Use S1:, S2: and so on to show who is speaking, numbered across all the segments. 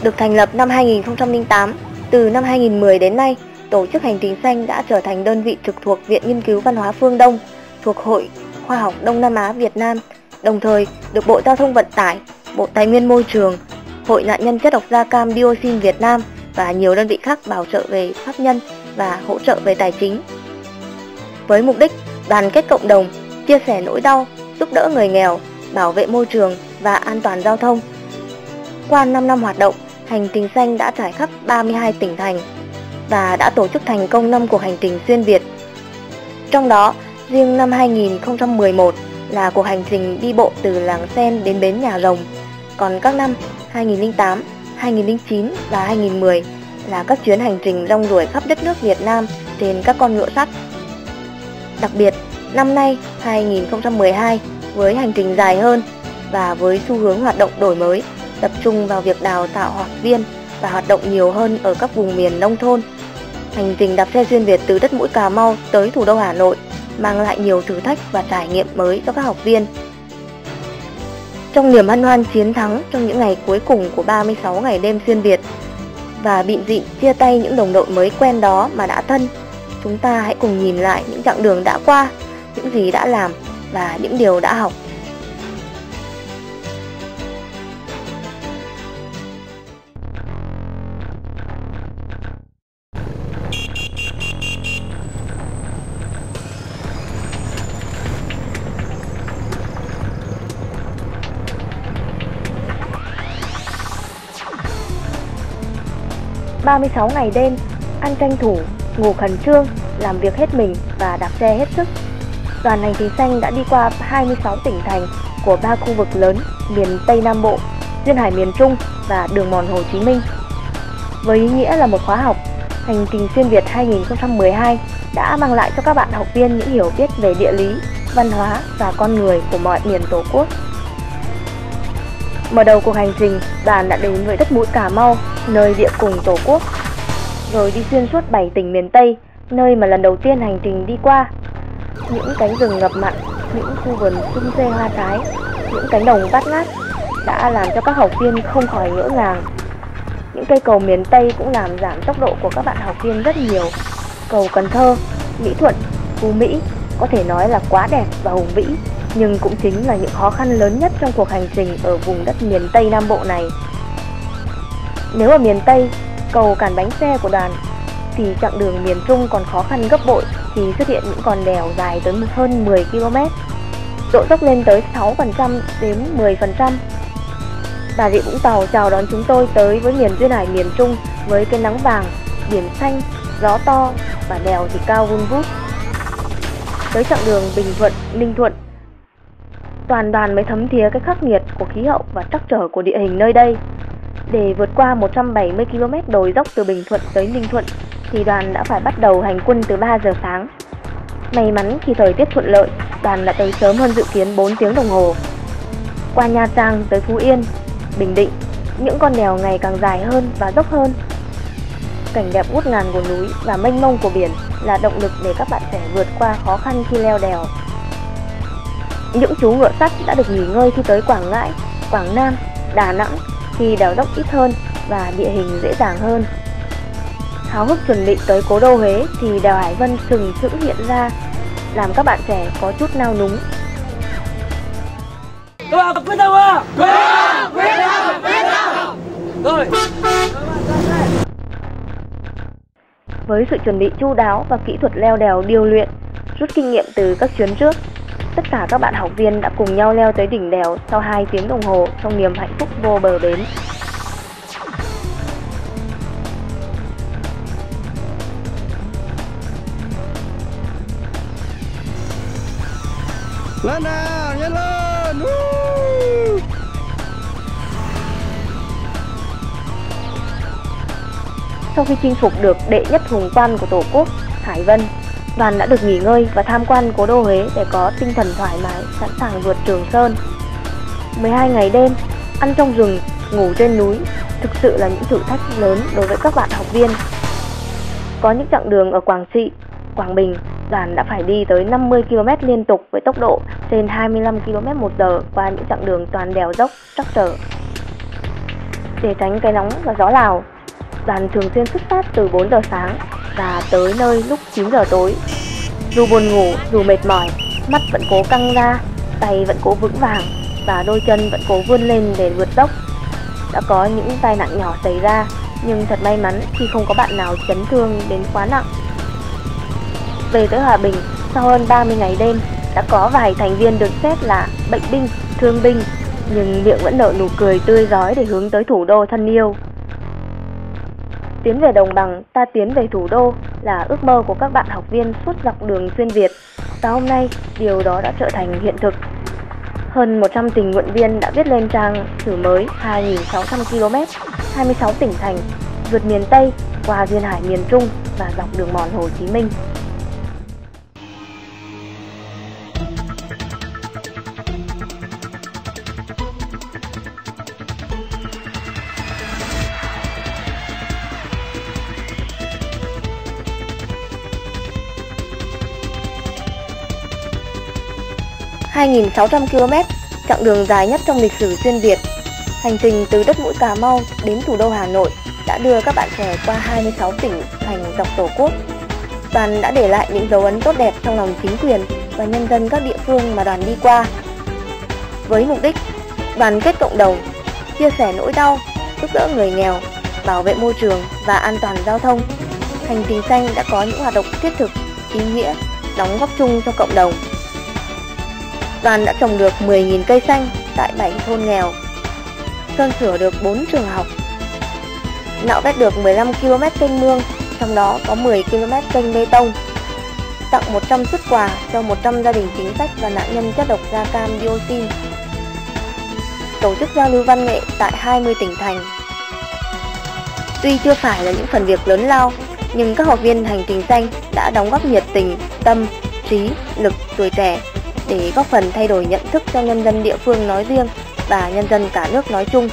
S1: Được thành lập năm 2008, từ năm 2010 đến nay, Tổ chức Hành trình xanh đã trở thành đơn vị trực thuộc Viện Nghiên cứu Văn hóa Phương Đông, thuộc Hội Khoa học Đông Nam Á Việt Nam, đồng thời được Bộ Giao thông Vận tải, Bộ Tài nguyên Môi trường, Hội nạn nhân chất độc da cam dioxin Việt Nam và nhiều đơn vị khác bảo trợ về pháp nhân và hỗ trợ về tài chính. Với mục đích đoàn kết cộng đồng, chia sẻ nỗi đau, giúp đỡ người nghèo, bảo vệ môi trường và an toàn giao thông. Qua 5 năm hoạt động, Hành trình xanh đã trải khắp 32 tỉnh thành và đã tổ chức thành công 5 cuộc hành trình xuyên Việt. Trong đó, riêng năm 2011 là cuộc hành trình đi bộ từ Làng Sen đến bến Nhà Rồng, còn các năm 2008, 2009 và 2010 là các chuyến hành trình rong ruổi khắp đất nước Việt Nam trên các con ngựa sắt. Đặc biệt, năm nay 2012 với hành trình dài hơn và với xu hướng hoạt động đổi mới, tập trung vào việc đào tạo học viên và hoạt động nhiều hơn ở các vùng miền nông thôn. Hành trình đạp xe xuyên Việt từ đất mũi Cà Mau tới thủ đô Hà Nội mang lại nhiều thử thách và trải nghiệm mới cho các học viên. Trong niềm hân hoan chiến thắng trong những ngày cuối cùng của 36 ngày đêm xuyên Việt và bịn dị chia tay những đồng đội mới quen đó mà đã thân, chúng ta hãy cùng nhìn lại những chặng đường đã qua, những gì đã làm và những điều đã học. "36 ngày đêm, ăn tranh thủ, ngủ khẩn trương, làm việc hết mình và đạp xe hết sức." Đoàn hành trình xanh đã đi qua 26 tỉnh thành của 3 khu vực lớn miền Tây Nam Bộ, Duyên Hải miền Trung và đường mòn Hồ Chí Minh. Với ý nghĩa là một khóa học, Hành trình xuyên Việt 2012 đã mang lại cho các bạn học viên những hiểu biết về địa lý, văn hóa và con người của mọi miền Tổ quốc. Mở đầu cuộc hành trình, đoàn đã đến với đất mũi Cà Mau, nơi địa cùng Tổ quốc, rồi đi xuyên suốt 7 tỉnh miền Tây, nơi mà lần đầu tiên hành trình đi qua. Những cánh rừng ngập mặn, những khu vườn sum xuê hoa trái, những cánh đồng bát ngát đã làm cho các học viên không khỏi ngỡ ngàng. Những cây cầu miền Tây cũng làm giảm tốc độ của các bạn học viên rất nhiều. Cầu Cần Thơ, Mỹ Thuận, Phú Mỹ có thể nói là quá đẹp và hùng vĩ, nhưng cũng chính là những khó khăn lớn nhất trong cuộc hành trình ở vùng đất miền Tây Nam Bộ này. Nếu ở miền Tây, cầu cản bánh xe của đoàn, thì chặng đường miền Trung còn khó khăn gấp bội khi xuất hiện những con đèo dài tới hơn 10 km, độ dốc lên tới 6% đến 10%. Bà Rịa Vũng Tàu chào đón chúng tôi tới với miền Duyên Hải miền Trung với cái nắng vàng, biển xanh, gió to và đèo thì cao vun vút. Tới chặng đường Bình Thuận, Ninh Thuận, toàn đoàn mới thấm thía cái khắc nghiệt của khí hậu và trắc trở của địa hình nơi đây. Để vượt qua 170 km đồi dốc từ Bình Thuận tới Ninh Thuận thì đoàn đã phải bắt đầu hành quân từ 3 giờ sáng. May mắn khi thời tiết thuận lợi, đoàn đã tới sớm hơn dự kiến 4 tiếng đồng hồ. Qua Nha Trang tới Phú Yên, Bình Định, những con đèo ngày càng dài hơn và dốc hơn. Cảnh đẹp ngút ngàn của núi và mênh mông của biển là động lực để các bạn trẻ vượt qua khó khăn khi leo đèo. Những chú ngựa sắt đã được nghỉ ngơi khi tới Quảng Ngãi, Quảng Nam, Đà Nẵng khi đèo dốc ít hơn và địa hình dễ dàng hơn. Háo hức chuẩn bị tới cố đô Huế thì đèo Hải Vân sừng sững hiện ra, làm các bạn trẻ có chút nao núng.
S2: Các bạn quyết tâm không? Quyết tâm! Rồi.
S1: Với sự chuẩn bị chu đáo và kỹ thuật leo đèo điêu luyện, rút kinh nghiệm từ các chuyến trước, tất cả các bạn học viên đã cùng nhau leo tới đỉnh đèo sau 2 tiếng đồng hồ trong niềm hạnh phúc vô bờ bến.
S3: Lên nào, nhanh lên!
S1: Sau khi chinh phục được đệ nhất hùng quan của Tổ quốc, Hải Vân, đoàn đã được nghỉ ngơi và tham quan cố đô Huế để có tinh thần thoải mái, sẵn sàng vượt Trường Sơn. 12 ngày đêm, ăn trong rừng, ngủ trên núi, thực sự là những thử thách lớn đối với các bạn học viên. Có những chặng đường ở Quảng Trị, Quảng Bình, đoàn đã phải đi tới 50 km liên tục với tốc độ trên 25 km/h qua những chặng đường toàn đèo dốc, trắc trở. Để tránh cái nóng và gió Lào, đoàn thường xuyên xuất phát từ 4 giờ sáng và tới nơi lúc 9 giờ tối. Dù buồn ngủ, dù mệt mỏi, mắt vẫn cố căng ra, tay vẫn cố vững vàng và đôi chân vẫn cố vươn lên để vượt dốc. Đã có những tai nạn nhỏ xảy ra, nhưng thật may mắn khi không có bạn nào chấn thương đến quá nặng. Về tới Hòa Bình, sau hơn 30 ngày đêm, đã có vài thành viên được xét là bệnh binh, thương binh, nhưng miệng vẫn nở nụ cười tươi rói để hướng tới thủ đô thân yêu. Tiến về đồng bằng, ta tiến về thủ đô là ước mơ của các bạn học viên suốt dọc đường xuyên Việt, và hôm nay điều đó đã trở thành hiện thực. Hơn 100 tình nguyện viên đã viết lên trang sử mới 2.600 km, 26 tỉnh thành, vượt miền Tây, qua duyên hải miền Trung và dọc đường mòn Hồ Chí Minh. Hai 2.600 km, chặng đường dài nhất trong lịch sử xuyên Việt. Hành trình từ đất mũi Cà Mau đến thủ đô Hà Nội đã đưa các bạn trẻ qua 26 tỉnh thành dọc Tổ quốc. Đoàn đã để lại những dấu ấn tốt đẹp trong lòng chính quyền và nhân dân các địa phương mà đoàn đi qua. Với mục đích đoàn kết cộng đồng, chia sẻ nỗi đau, giúp đỡ người nghèo, bảo vệ môi trường và an toàn giao thông, Hành trình xanh đã có những hoạt động thiết thực, ý nghĩa, đóng góp chung cho cộng đồng. Đoàn đã trồng được 10.000 cây xanh tại 7 thôn nghèo, sơn sửa được 4 trường học, nạo vét được 15 km kênh mương, trong đó có 10 km kênh bê tông, tặng 100 suất quà cho 100 gia đình chính sách và nạn nhân chất độc da cam dioxin, tổ chức giao lưu văn nghệ tại 20 tỉnh thành. Tuy chưa phải là những phần việc lớn lao, nhưng các học viên hành trình xanh đã đóng góp nhiệt tình, tâm, trí, lực, tuổi trẻ để góp phần thay đổi nhận thức cho nhân dân địa phương nói riêng và nhân dân cả nước nói chung.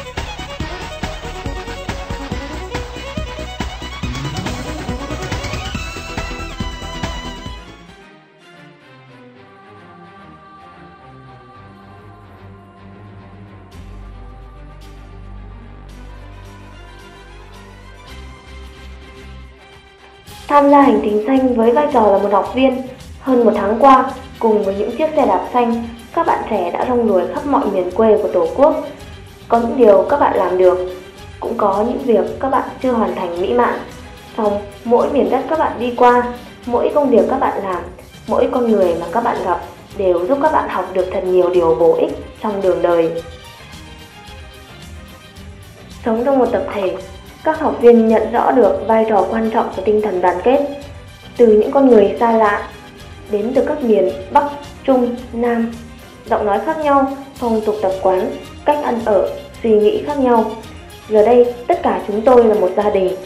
S1: Tham gia hành trình xanh với vai trò là một học viên, hơn một tháng qua, cùng với những chiếc xe đạp xanh, các bạn trẻ đã rong ruổi khắp mọi miền quê của Tổ quốc. Có những điều các bạn làm được, cũng có những việc các bạn chưa hoàn thành mỹ mãn. Song mỗi miền đất các bạn đi qua, mỗi công việc các bạn làm, mỗi con người mà các bạn gặp đều giúp các bạn học được thật nhiều điều bổ ích trong đường đời. Sống trong một tập thể, các học viên nhận rõ được vai trò quan trọng của tinh thần đoàn kết. Từ những con người xa lạ, đến từ các miền Bắc, Trung, Nam, giọng nói khác nhau, phong tục tập quán, cách ăn ở, suy nghĩ khác nhau. Giờ đây, tất cả chúng tôi là một gia đình.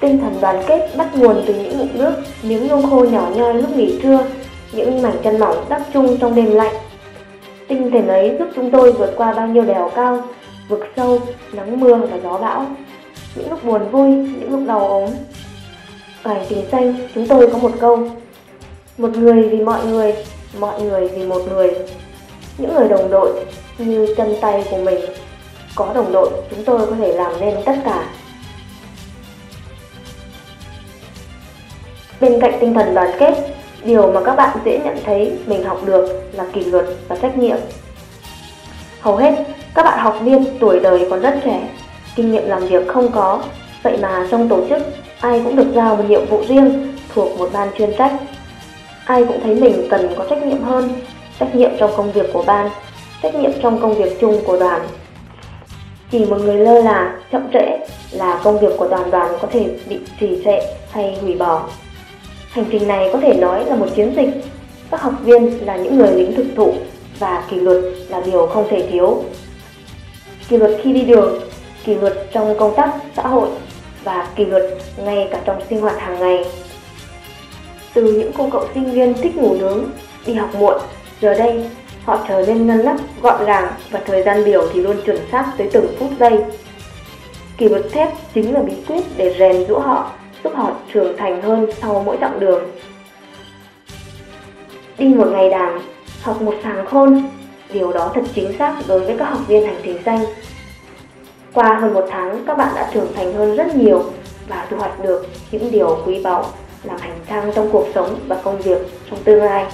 S1: Tinh thần đoàn kết bắt nguồn từ những ngụm nước, miếng nhung khô nhỏ nhoi lúc nghỉ trưa, những mảnh chân mỏng đắp chung trong đêm lạnh. Tinh thần ấy giúp chúng tôi vượt qua bao nhiêu đèo cao, vực sâu, nắng mưa và gió bão. Những lúc buồn vui, những lúc đau ốm. Ở hành trình xanh, chúng tôi có một câu: một người vì mọi người vì một người. Những người đồng đội như chân tay của mình. Có đồng đội, chúng tôi có thể làm nên tất cả. Bên cạnh tinh thần đoàn kết, điều mà các bạn dễ nhận thấy mình học được là kỷ luật và trách nhiệm. Hầu hết, các bạn học viên tuổi đời còn rất trẻ, kinh nghiệm làm việc không có, vậy mà trong tổ chức, ai cũng được giao một nhiệm vụ riêng thuộc một ban chuyên trách. Ai cũng thấy mình cần có trách nhiệm hơn, trách nhiệm trong công việc của ban, trách nhiệm trong công việc chung của đoàn. Chỉ một người lơ là, chậm trễ là công việc của toàn đoàn có thể bị trì trệ hay hủy bỏ. Hành trình này có thể nói là một chiến dịch. Các học viên là những người lính thực thụ và kỷ luật là điều không thể thiếu. Kỷ luật khi đi đường, kỷ luật trong công tác xã hội và kỷ luật ngay cả trong sinh hoạt hàng ngày. Từ những cô cậu sinh viên thích ngủ nướng, đi học muộn, giờ đây họ trở nên ngăn nắp, gọn gàng và thời gian biểu thì luôn chuẩn xác tới từng phút giây. Kỷ luật thép chính là bí quyết để rèn giũa họ, giúp họ trưởng thành hơn sau mỗi chặng đường. Đi một ngày đàng, học một sàng khôn, điều đó thật chính xác đối với các học viên hành trình xanh. Qua hơn 1 tháng, các bạn đã trưởng thành hơn rất nhiều và thu hoạch được những điều quý báu làm hành trang trong cuộc sống và công việc trong tương lai.